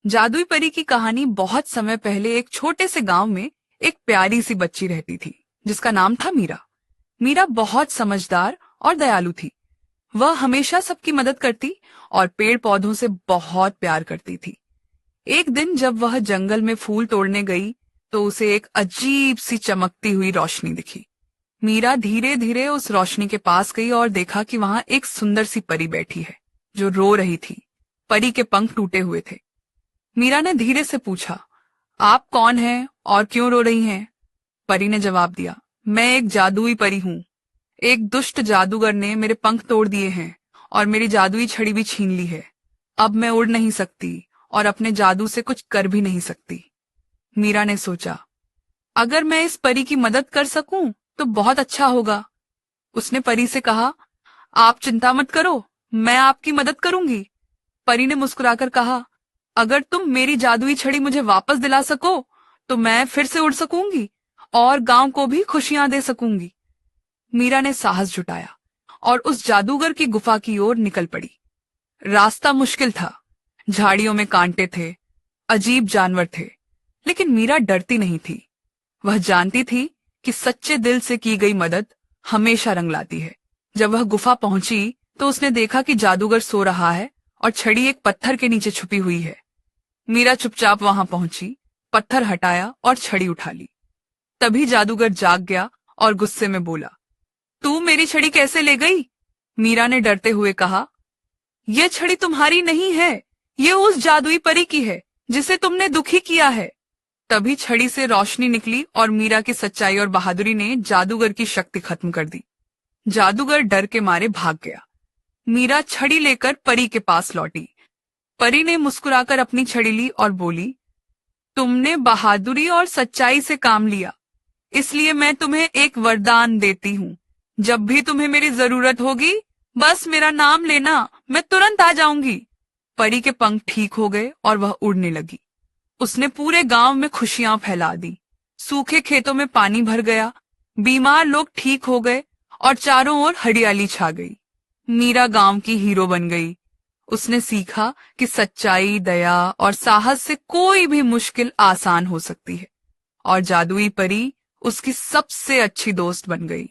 जादुई परी की कहानी बहुत समय पहले एक छोटे से गांव में एक प्यारी सी बच्ची रहती थी जिसका नाम था मीरा। मीरा बहुत समझदार और दयालु थी। वह हमेशा सबकी मदद करती और पेड़ पौधों से बहुत प्यार करती थी। एक दिन जब वह जंगल में फूल तोड़ने गई तो उसे एक अजीब सी चमकती हुई रोशनी दिखी। मीरा धीरे धीरे उस रोशनी के पास गई और देखा कि वहां एक सुंदर सी परी बैठी है जो रो रही थी। परी के पंख टूटे हुए थे। मीरा ने धीरे से पूछा, आप कौन हैं और क्यों रो रही हैं? परी ने जवाब दिया, मैं एक जादुई परी हूँ। एक दुष्ट जादूगर ने मेरे पंख तोड़ दिए हैं और मेरी जादुई छड़ी भी छीन ली है। अब मैं उड़ नहीं सकती और अपने जादू से कुछ कर भी नहीं सकती। मीरा ने सोचा, अगर मैं इस परी की मदद कर सकूं तो बहुत अच्छा होगा। उसने परी से कहा, आप चिंता मत करो, मैं आपकी मदद करूंगी। परी ने मुस्कुराकर कहा, अगर तुम मेरी जादुई छड़ी मुझे वापस दिला सको तो मैं फिर से उड़ सकूंगी और गांव को भी खुशियां दे सकूंगी। मीरा ने साहस जुटाया और उस जादूगर की गुफा की ओर निकल पड़ी। रास्ता मुश्किल था, झाड़ियों में कांटे थे, अजीब जानवर थे, लेकिन मीरा डरती नहीं थी। वह जानती थी कि सच्चे दिल से की गई मदद हमेशा रंग लाती है। जब वह गुफा पहुंची तो उसने देखा कि जादूगर सो रहा है और छड़ी एक पत्थर के नीचे छुपी हुई है। मीरा चुपचाप वहां पहुंची, पत्थर हटाया और छड़ी उठा ली। तभी जादूगर जाग गया और गुस्से में बोला, तू मेरी छड़ी कैसे ले गई? मीरा ने डरते हुए कहा, यह छड़ी तुम्हारी नहीं है, ये उस जादुई परी की है जिसे तुमने दुखी किया है। तभी छड़ी से रोशनी निकली और मीरा की सच्चाई और बहादुरी ने जादूगर की शक्ति खत्म कर दी। जादूगर डर के मारे भाग गया। मीरा छड़ी लेकर परी के पास लौटी। परी ने मुस्कुराकर अपनी छड़ी ली और बोली, तुमने बहादुरी और सच्चाई से काम लिया, इसलिए मैं तुम्हें एक वरदान देती हूँ। जब भी तुम्हें मेरी जरूरत होगी बस मेरा नाम लेना, मैं तुरंत आ जाऊंगी। परी के पंख ठीक हो गए और वह उड़ने लगी। उसने पूरे गांव में खुशियां फैला दी। सूखे खेतों में पानी भर गया, बीमार लोग ठीक हो गए और चारों ओर हरियाली छा गई। मीरा गांव की हीरो बन गई। उसने सीखा कि सच्चाई, दया और साहस से कोई भी मुश्किल आसान हो सकती है और जादुई परी उसकी सबसे अच्छी दोस्त बन गई।